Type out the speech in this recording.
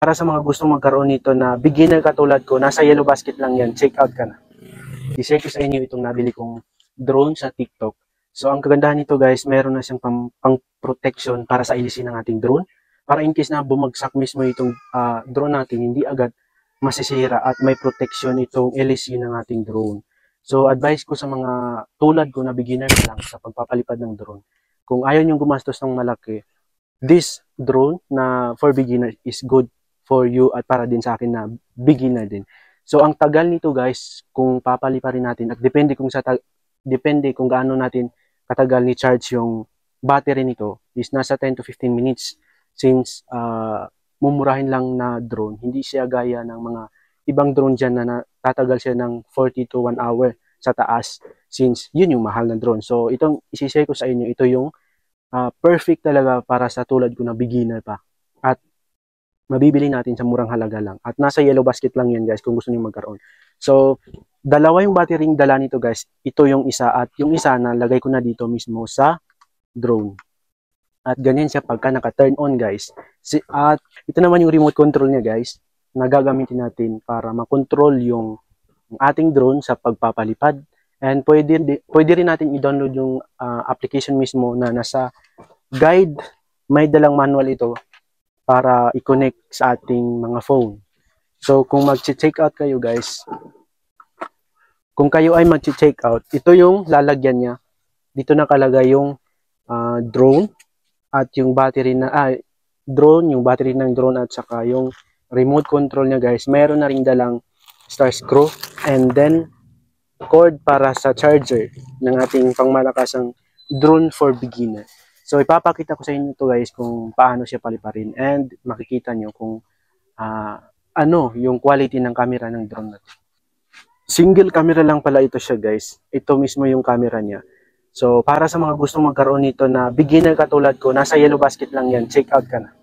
para sa mga gustong magkaroon nito na beginner katulad ko, nasa Yellow Basket lang yan, check out ka na. I-share ko sa inyo itong nabili kong drone sa TikTok. So ang kagandahan nito guys, meron na siyang pang protection para sa ilisin ng ating drone. Para in case na bumagsak mismo itong drone natin, hindi agad masisira at may protection itong ilisin ng ating drone. So advice ko sa mga tulad ko na beginner lang sa pagpapalipad ng drone, kung ayaw nyo gumastos ng malaki, this drone na for beginner is good for you at para din sa akin na beginner din. So ang tagal nito guys, kung papaliparin natin at depende kung gaano natin katagal ni charge yung battery nito is nasa 10 to 15 minutes since mumurahin lang na drone. Hindi siya gaya ng mga ibang drone dyan na tatagal siya ng 40 to 1 hour sa taas since yun yung mahal na drone. So itong isishare ko sa inyo, ito yung perfect talaga para sa tulad ko na beginner pa. At mabibili natin sa murang halaga lang. At nasa Yellow Basket lang yan guys kung gusto niyo magkaroon. So, dalawa yung battery dala nito guys. Ito yung isa at yung isa na lagay ko na dito mismo sa drone. At ganyan siya pagka naka-turn on guys. At ito naman yung remote control niya guys na gagamitin natin para makontrol yung ating drone sa pagpapalipad. And pwede rin natin i-download yung application mismo na nasa guide. May dalang manual ito para i-connect sa ating mga phone. So, kung mag-check out kayo guys, kung kayo ay mag-check out, ito yung lalagyan niya. Dito nakalagay yung drone at yung battery na, yung battery ng drone at saka yung remote control niya guys. Meron na rin dalang star screw and then cord para sa charger ng ating pangmalakasang drone for beginner. So, ipapakita ko sa inyo to guys kung paano siya paliparin and makikita nyo kung ano yung quality ng camera ng drone natin. Single camera lang pala ito siya guys. Ito mismo yung camera niya. So, para sa mga gustong magkaroon nito na beginner katulad ko, nasa Yellow Basket lang yan. Check out ka na.